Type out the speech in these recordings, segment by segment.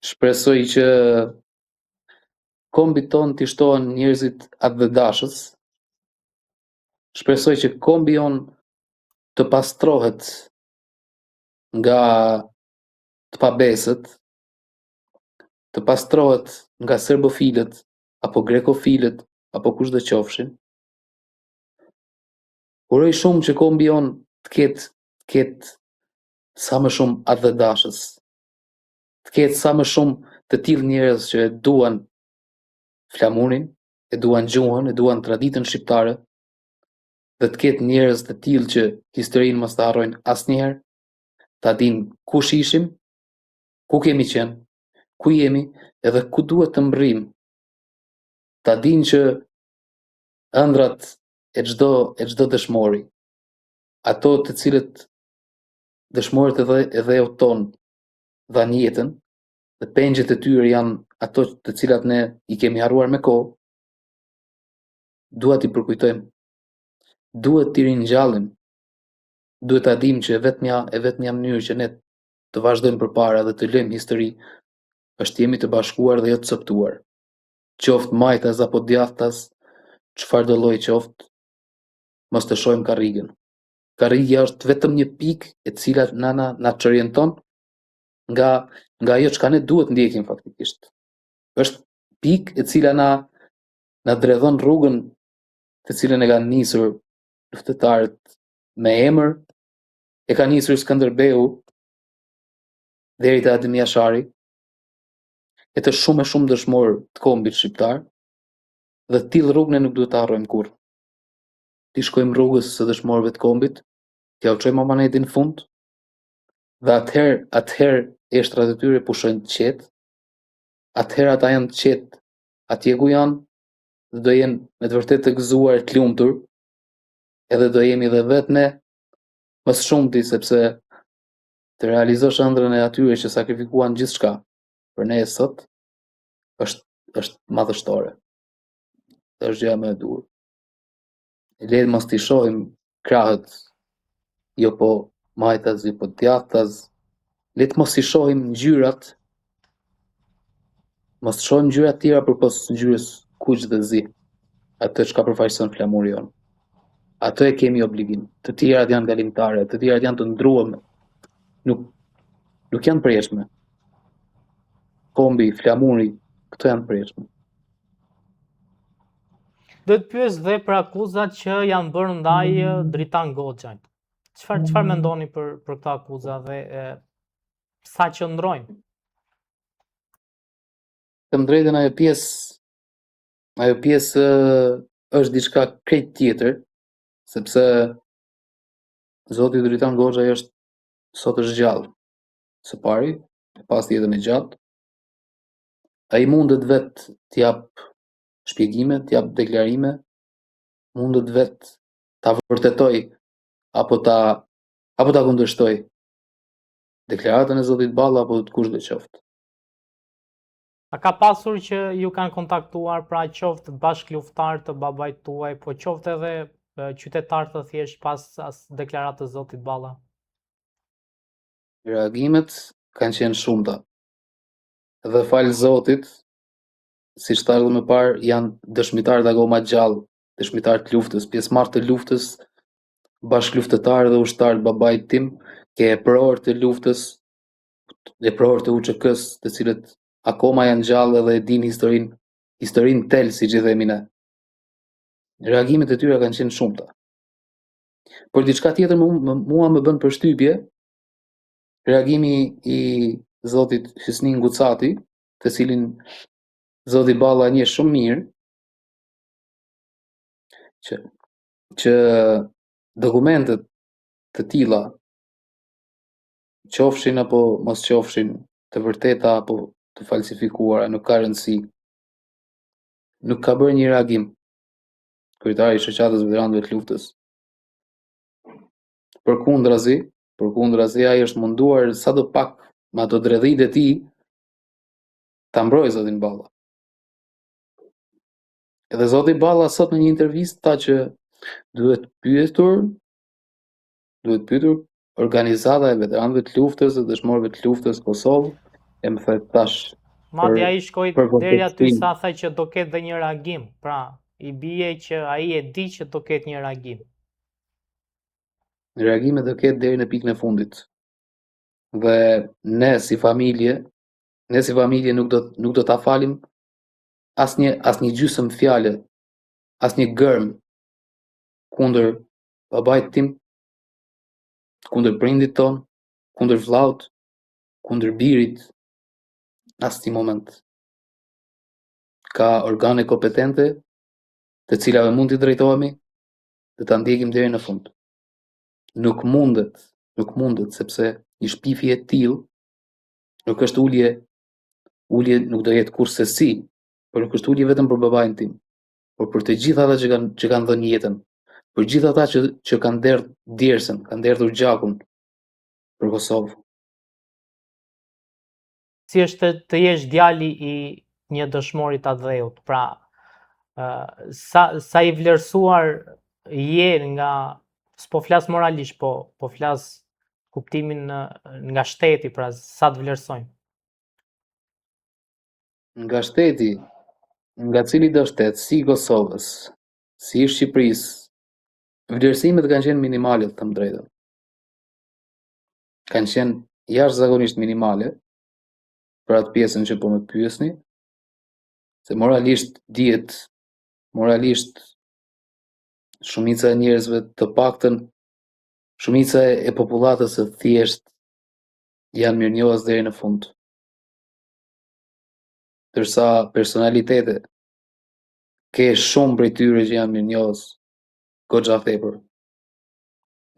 Shpresoj që kombi ton t'i shtohen njerëzit atë dhe dashës. Shpresoj që kombi jon të pastrohet nga të pabesët, të pastrohet nga serbofilët, apo grekofilët, apo kush do qofshin. Uroj shumë që kombi jon të ketë sa më shumë atë dhe dashës. Të ketë sa më shumë të tillë njerëz që e duan flamurin, e duan gjuhën, e duan traditën shqiptare, dhe të ketë njerëz të tillë që historinë mos ta harrojnë asnjëherë, ta dinë kush ishim, ku kemi qenë, ku jemi edhe ku duhet të mbërrim. Ta dinë që ëndrat e çdo dëshmori, ato të cilët dëshmorët e dheut ton dhan jetën, dhe pengjet e tyre janë ato të cilat ne i kemi harruar me kohë, duhet t'i përkujtojmë, duhet t'i ringjallim, duhet ta dimë që e vetmja mënyrë që ne të vazhdojmë përpara dhe të lëjmë histori është jemi të bashkuar dhe jo të coptuar. Qoftë majtas apo djathtas, çfarë do lloji qoftë, mos të shohim karrigën. Karrigja është vetëm një pikë e cila na çorienton nga ajo çka ne duhet ndjekim faktikisht. Është pikë e cila na dredhon rrugën të cilën e kanë nisur luftëtarët me emër, e ka nisur Skënderbeu deri te Adem Jashari, e të shumë dëshmorë të kombit shqiptar, dhe të tillë rrugë ne nuk duhet ta harrojmë kurrë. Ti shkojmë rrugës së dëshmorëve të kombit, t'ja uçojmë amanetin në fund, dhe atëherë eshtrat e tyre pushojnë të qetë, atëherë ata janë të qetë atje ku janë, dhe do jenë me të vërtetë të gëzuar, të lumtur, edhe do jemi edhe vetë ne më së shumti, sepse të realizosh ëndrrën e atyre që sakrifikuan gjithçka për ne sot është madhështore. Dhe është gjëja më e dur. Le të mos t'i shohim krahët, jo po majtas, jo po djathtas, le të mos i shohim ngjyrat, mos të shohim ngjyra të tjera përpos ngjyrës kuq dhe zi, atë çka përfaqëson flamuri jon. Ato e kemi obligim. Të tjerat janë galimtare, të tjerat janë të ndruame. Nuk janë përjetshme. Kombi, flamuri, këto janë përjetshme. Do të pyes dhe për akuzat që janë bërë ndaj Dritan Goxhait. Çfarë mendoni për këto akuza dhe sa qëndrojnë? Të drejtën, ajo pjesë është diçka krejt tjetër, sepse zoti Dritan Goxhaj sot është gjallë. Së pari, pas jetën e gjatë, ai mundet vetë t'jap shpjegime, t'jap deklarime, mundet vetë ta vërtetoj apo ta kundërshtoj deklaratën e zotit Balla apo të kush do qoftë. A ka pasur që ju kanë kontaktuar pra qoftë bashkëlufttar të babait tuaj, po qoftë edhe qytetar të thjesht pas deklaratës zotit Balla? Reagimet kanë qenë shumëta. Dhe falë zotit, si që thash më parë, janë dëshmitarët akoma gjallë, dëshmitarë të luftës, pjesëmarrë të luftës, bashkëluftëtarë dhe ushtarë të babait tim, ke eprorë të luftës, eprorë të UÇK-s, të cilët akoma janë gjallë dhe e dinë historinë tel, siç i themi ne. Reagimet e tyre kanë qenë shumëta. Por diçka tjetër mua më bën përshtypje reagimi i zotit Hysnin Gucati, të cilin zoti Balla e njeh shumë mirë, që dokumentet të tilla, qofshin apo mos qofshin të vërteta apo të falsifikuara, nuk ka rëndësi. Nuk ka bërë një reagim kryetari i shoqatës veteranëve të luftës. Përkundrazi, ai është munduar sadopak me ato dredhitë e tij ta mbrojë zotin Balla. Edhe zoti Balla sot në një intervistë tha që duhet pyetur organizata e veteranëve të luftës dhe dëshmorëve të luftës Kosovë e më thëtë tash Madje ai shkoi për deri aty kontekstim. sa tha që do ketë dhe një reagim. Pra, i bie që ai e di që do ketë një reagim. Reagimet do ketë deri në pikën e fundit. Dhe ne si familje nuk do ta falim asnjë gjysmë fjalë, asnjë gërm kundër babait tim, kundër prindit ton, kundër vllaut, kundër birit, asnjë moment. Ka organe kompetente të cilave mund t'i drejtohemi dhe ta ndjekim deri në fund. Nuk mundet sepse një shpifje e tillë nuk është ulje nuk do jetë kurrë se si, por nuk është ulje vetëm për babain tim, por për të gjithë ata që kanë dhënë jetën, për gjithë ata që kanë derdhur djersën, kanë derdhur gjakun për Kosovë. Si është të jesh djali i një dëshmori të dheut, pra sa i vlerësuar je nga, s'po flas moralisht, po flas kuptimin nga shteti, pra sa të vlerësojnë. Nga shteti, nga cili do shtet, si i Kosovës, si i Shqipërisë, vlerësimet kanë qenë minimale, të them drejtën. Kanë qenë jashtëzakonisht minimale për atë pjesën që po më pyesni, se moralisht dihet, moralisht shumica e njerëzve, të paktën shumica e popullatës së thjesht janë mirënjohës deri në fund. Ndërsa personalitete ke shumë prej tyre që janë mirënjohës goxha tepër.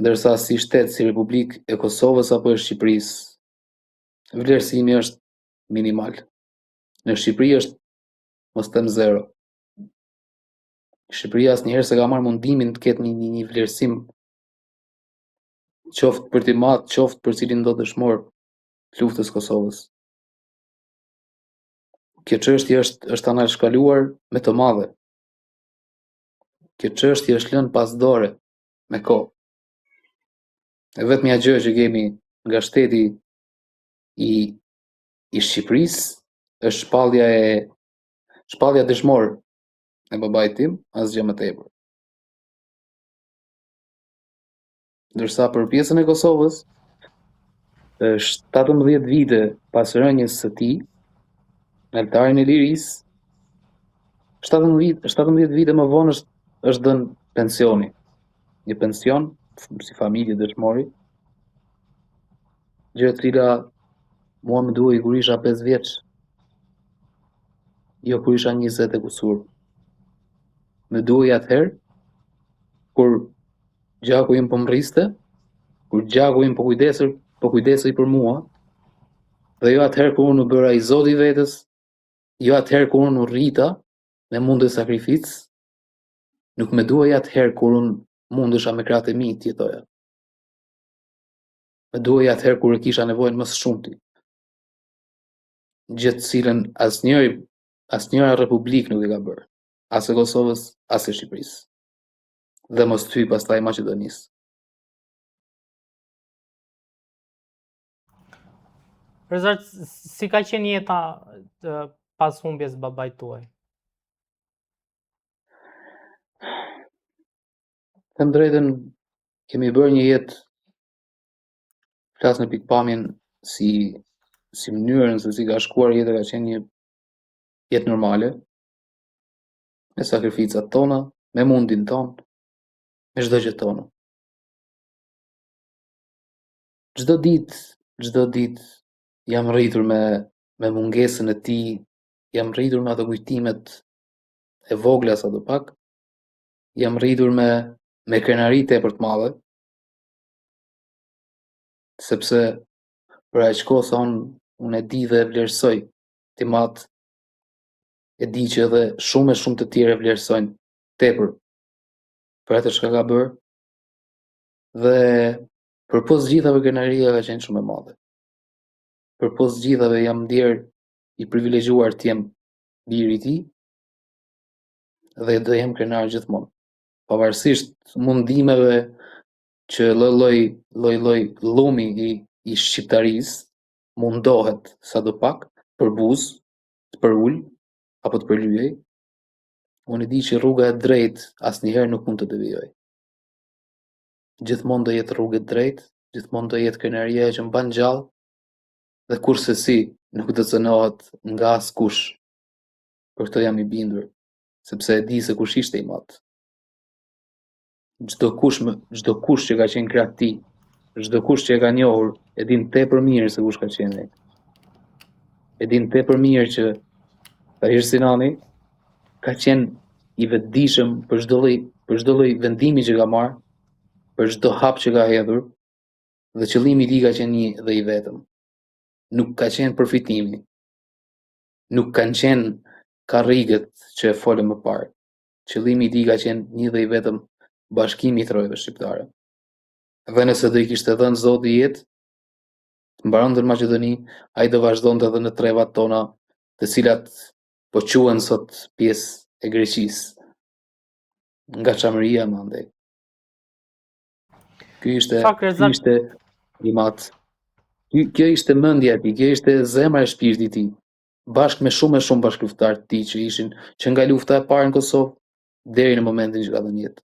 Ndërsa si shtet, si Republikë e Kosovës apo e Shqipërisë, vlerësimi është minimal. Në Shqipëri është mos them zero. Shqipëria asnjëherë s'e ka marrë mundimin të ketë një vlerësim qoftë për timat, qoftë për cilin do dëshmor të luftës Kosovës. Kjo çështje është anashkaluar me të madhe. Kjo çështje është lënë pas dore me kohë. E vetmja gjë që kemi nga shteti i Shqipërisë është shpallja dëshmore e babait tim, asgjë më tepër. Ndërsa për pjesën e Kosovës, 17 vite pas rënies së tij në altarin e lirisë, 17 vite më vonë është dhënë pensioni. Një pension si familje dëshmori, gjë e cila mua më duhej kur isha 5 vjeç, jo kur isha 20 e kusur. Më duhej atëherë kur gjaku im po mrriste, kur gjaku im po kujdesej për mua, dhe jo atëherë kur unë u bëra i zoti vetes, jo atëherë kur unë u rrita me mundë sakrificë, nuk më duhej atëherë kur unë mundesha me kratë e mi të jetoja. Më duhej atëherë kur e kisha nevojën më së shumti. Gjë të cilën asnjëra republikë nuk e ka bërë, as e Kosovës, as e Shqipërisë. Dhe mos të hyj pastaj Maqedonisë. Rezart, si ka qenë jeta pas humbjes babait tuaj? Them drejtën, kemi bërë një jetë, flas në pikpamjen si mënyrën se si ka shkuar jeta, ka qenë një jetë normale, me sakrificat tona, me mundin ton, me çdo gjë tonë. Çdo ditë jam rritur me mungesën e tij, jam rritur me ato kujtimet e vogla sadopak, jam rritur me krenari tepër të madhe, sepse për aq kohë sa unë e di dhe e vlerësoj timat, e di që edhe shumë të tjerë e vlerësojnë tepër për atë çka ka bërë, dhe përpos gjithave krenaria ka qenë shumë e madhe. Përpos gjithave jam ndier i privilegjuar të jem biri i tij, dhe do jem krenar gjithmonë. Pavarësisht mundimeve që lloj lloj llumi i shqiptarisë mundohet sadopak për buzë, të përul apo të përlyej, unë e di që rruga e drejtë asnjëherë nuk mund të devijoj. Gjithmonë do jetë rrugë e drejtë, gjithmonë do jetë krenaria që mban gjallë dhe kurse si nuk do cënohet nga askush. Për këtë jam i bindur, sepse e di se kush ishte i mat. Çdo kush që ka qenë krah tij, çdo kush që e ka njohur, e din tepër mirë se kush ka qenë ai. E din tepër mirë që Tahir Sinani ka qenë i vetëdijshëm për çdo lloj vendimi që ka marrë, për çdo hap që ka hedhur, dhe qëllimi i tij ka qenë një dhe i vetëm. Nuk ka qenë përfitimi. Nuk kanë qenë karriget që e folëm më parë. Qëllimi i tij ka qenë një dhe i vetëm bashkimi i throjve shqiptare. Dhe nëse do i kishte dhënë Zoti jetë, të mbaronte në Maqedoni, ai do vazhdonte edhe në trevat tona, të cilat po quhen sot pjesë e Greqisë. Nga çamëria mandej. Ky ishte i mat. Kjo ishte mendja e tij, kjo ishte zemra e shpirtit të tij, bashkë me shumë bashkëluftar të tij që nga lufta e parë në Kosovë deri në momentin që ka dhënë jetë.